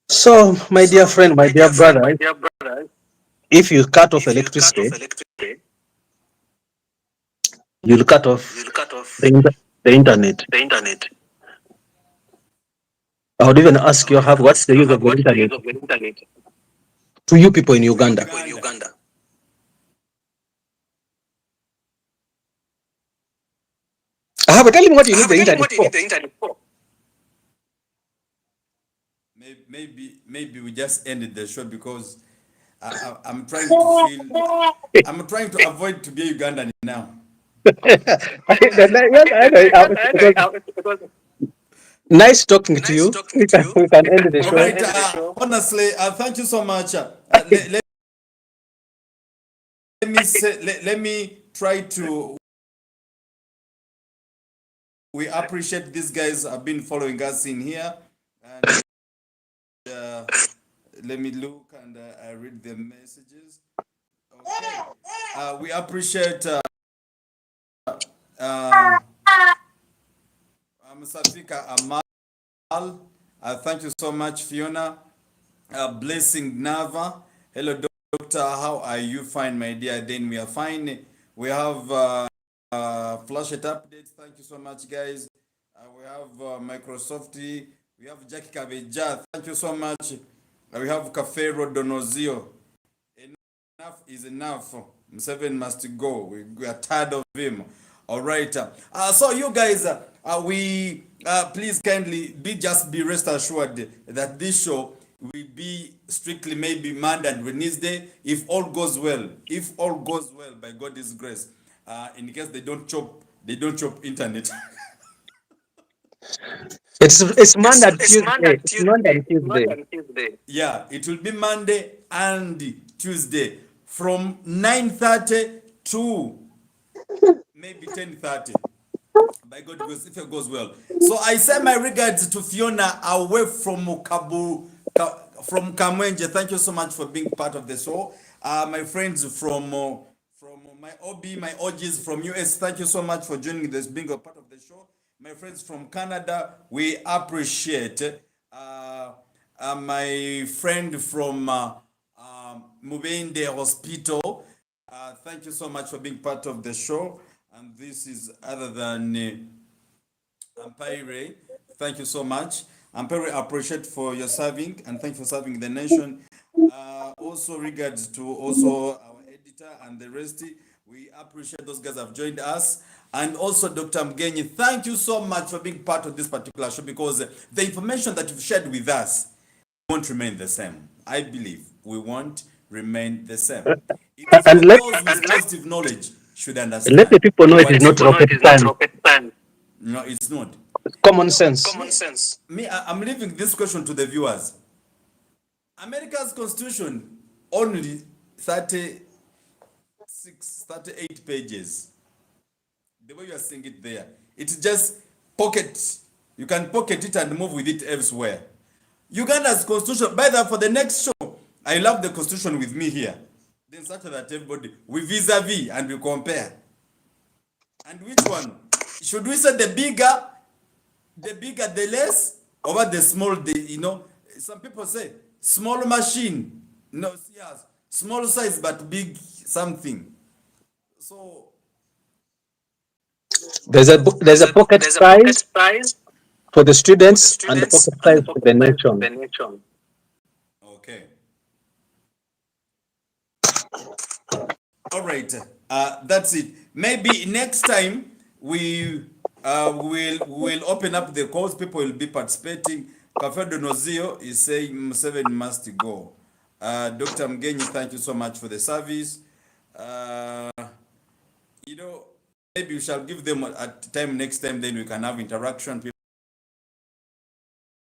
So, my dear friend, my dear brother, if you cut off electricity, you'll cut off the internet. I would even ask you, what's the use of the internet to you people in Uganda? Tell me what you need the internet for. Maybe we just ended the show because I'm trying to avoid to be Ugandan now. Nice talking to you. We can end the show. All right, honestly, thank you so much. Let me try to. We appreciate these guys have been following us in here. And, let me look and I read the messages. Okay. We appreciate Safika Amal. Thank you so much, Fiona. Blessing Nava. Hello, doctor. How are you? Fine, my dear. Then we are fine. We have Flash It updates. Thank you so much, guys. We have Microsoft. We have Jackie Kabeja. Thank you so much. We have Cafero Donozio. Enough is enough. Museveni must go. We are tired of him. All right. So you guys, we please kindly be rest assured that this show will be strictly maybe Monday and Wednesday if all goes well. If all goes well by God's grace. In case they don't chop internet. It's Monday and Tuesday. It's Monday and Tuesday. Yeah, it will be Monday and Tuesday from 9:30 to maybe 10:30. By God grace, if it goes well. So I send my regards to Fiona away from from Kamwenje. Thank you so much for being part of the show. My friends from my OB, my OGs from US, thank you so much for joining this, being a part of the show. My friends from Canada, we appreciate. My friend from Mubende Hospital, thank you so much for being part of the show. And this is other than Ampere. Thank you so much. Ampere, appreciate for your serving and thank you for serving the nation. Also regards to also our editor and the rest. We appreciate those guys have joined us. And also, Dr. Mgenyi, thank you so much for being part of this particular show, because the information that you've shared with us won't remain the same. I believe we won't remain the same. It is for And those with positive knowledge should let the understand people know it is what not rocket science. no, it's not. Common sense. I'm leaving this question to the viewers. America's constitution only 38 pages. The way you are seeing it there, it's just pocket. You can pocket it and move with it elsewhere. Uganda's constitution, by the way, for the next show, I love the constitution with me here. Then such that everybody, we vis-a-vis and we compare. And which one? Should we say the bigger the less, or the small, some people say small machine, yes, small size but big something. So there's a pocket size for the students and the pocket size for the nation. Okay. All right. That's it. Maybe next time we will open up the calls. People will be participating. Kafedo Nozio is saying 7 must go. Dr. Mgenyi, thank you so much for the service. Maybe we shall give them a time next time, then we can have interaction.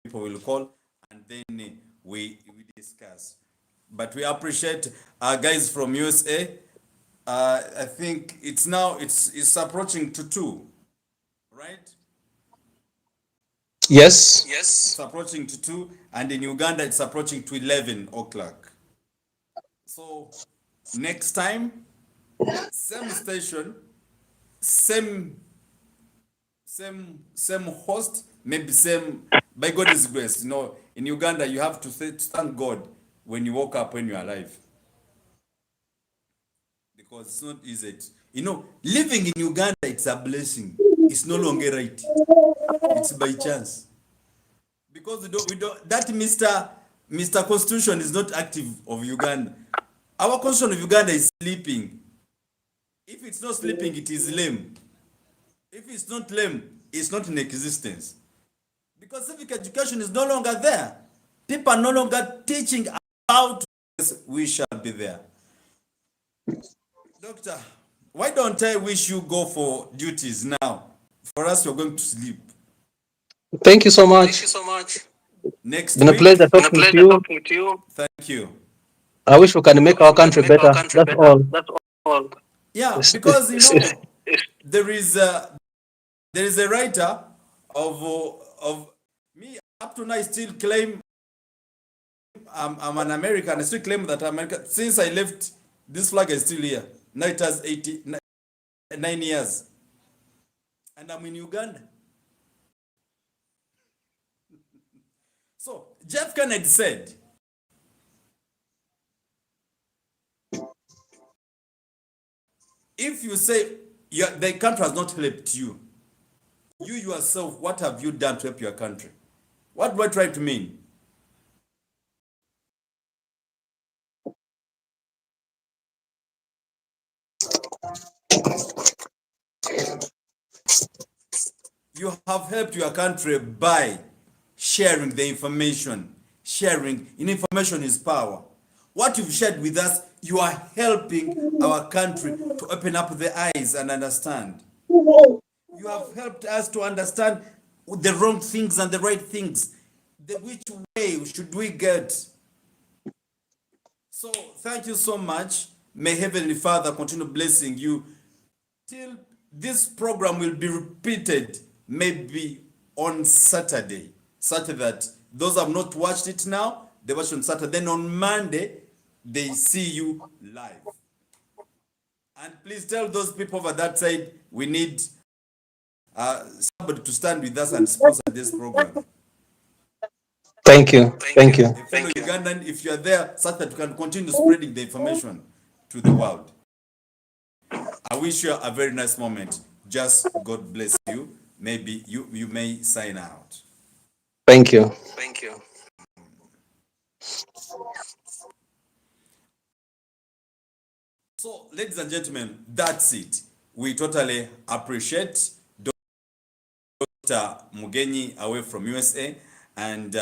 People will call and then we discuss. But we appreciate guys from USA. I think it's approaching to 2, right? Yes. It's approaching to 2, and in Uganda it's approaching to 11 o'clock. So next time, same station, same host, maybe same, by God's grace. In Uganda you have to thank God when you woke up, when you're alive. Because it's not easy. Living in Uganda, it's a blessing. It's no longer right. It's by chance. Because we don't that Mr. Constitution is not active of Uganda. Our constitution of Uganda is sleeping. If it's not sleeping, it is lame. If it's not lame, it's not in existence. Because civic education is no longer there. People are no longer teaching how to. We shall be there. Doctor, why don't I wish you go for duties now? For us, we're going to sleep. Thank you so much. Next Been a week. pleasure talking to you. Thank you. I wish we can make our country better. That's all. Yeah, because there is a writer of me up to now. I still claim I'm an American. I still claim that America. Since I left, this flag is still here. Now it has 89 years, and I'm in Uganda. So Jeff Kennedy said, if you say the country has not helped you, you yourself, what have you done to help your country? What do I try to mean? You have helped your country by sharing the information. Sharing information is power. What you've shared with us, you are helping our country to open up the eyes and understand. You have helped us to understand the wrong things and the right things. Which way should we get? So thank you so much. May Heavenly Father continue blessing you till this program will be repeated maybe on Saturday, such that those who have not watched it now, they watch on Saturday. Then on Monday, they see you live. And please tell those people over that side, we need somebody to stand with us and sponsor this program. Thank you. Thank you. Fellow Ugandan, if you are there, such that you can continue spreading the information to the world. I wish you a very nice moment. Just God bless you. Maybe you may sign out. Thank you. So, ladies and gentlemen, that's it. we totally appreciate Dr. Mugenyi away from USA. And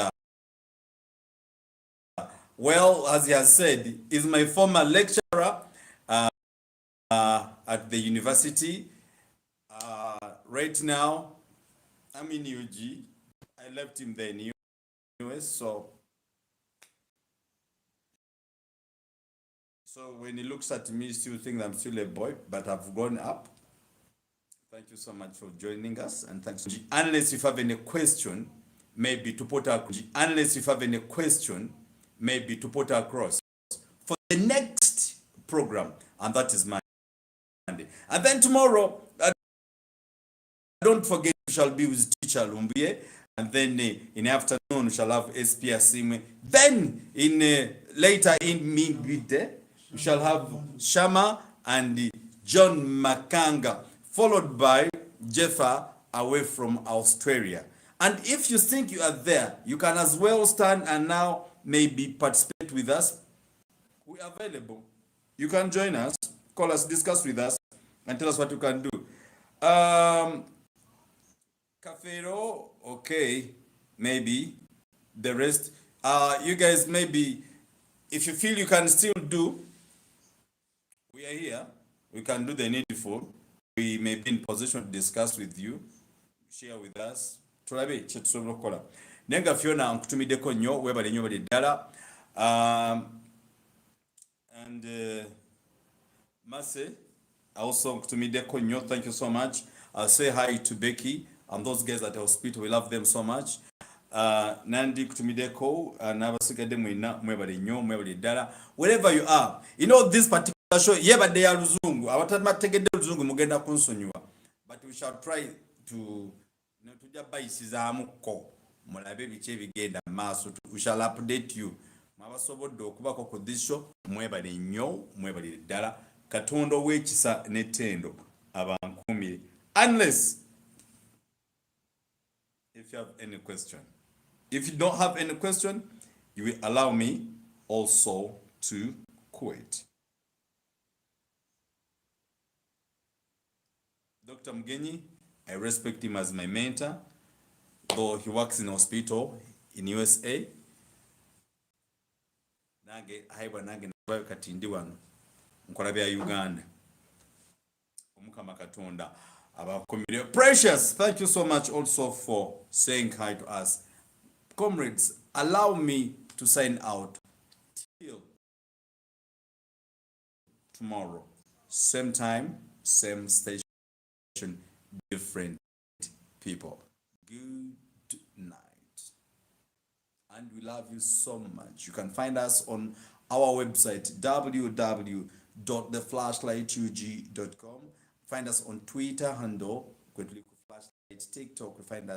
well, as he has said, is my former lecturer at the university. Right now, I'm in UG. I left him there in US, so when he looks at me, he still thinks I'm still a boy, but I've grown up. Thank you so much for joining us, and thanks. Unless you have any question, maybe to put across. Unless you have any question, maybe to put across for the next program, and that is Monday. And then tomorrow, don't forget, we shall be with teacher Lumbie, and then in the afternoon we shall have SP Asimwe. Then in later in midday we shall have Shama and John Makanga, followed by Jeffa away from Australia. And if you think you are there, you can as well stand and now maybe participate with us. We are available. You can join us, call us, discuss with us, and tell us what you can do. Cafero, okay, maybe. The rest, you guys, maybe, if you feel you can still do, we are here. We can do the needful. We may be in position to discuss with you, share with us. Tulabe chetusobola okukola. Nenga Fiona nkutumiddeko nnyo, webale nnyo bali ddala. And Mase, also nkutumiddeko nnyo, thank you so much. I'll say hi to Becky and those guys at the hospital. We love them so much. Nandi kutumideko, n'abasigadde mwina mwebale nnyo, mwebale ddala. Wherever you are, you know this particular show, yebadde ya luzungu, abatamategedde luzungu mugenda kunsonyiwa, but we shall try to tujja bayisizaamuko mulabe biki ebigenda maaso. We shall update you. Mwabasobodde okubako ku this show, mwebale nnyo, mwebale ddala. Katonda ow'ekisa n'ettendo abankumire. Unless if you have any question. If you don't have any question, you will allow me also to quit. Dr. Mugenyi, I respect him as my mentor, though he works in a hospital in USA. Nange aibwa nange nabayo katindi wano nkola bya Uganda. Omukama Katonda abakomire. Precious, thank you so much also for saying hi to us. Comrades, allow me to sign out till tomorrow. Same time, same station, different people. Good night. And we love you so much. You can find us on our website, www.theflashlightug.com. Find us on Twitter handle, quickly flashlight, TikTok. Find us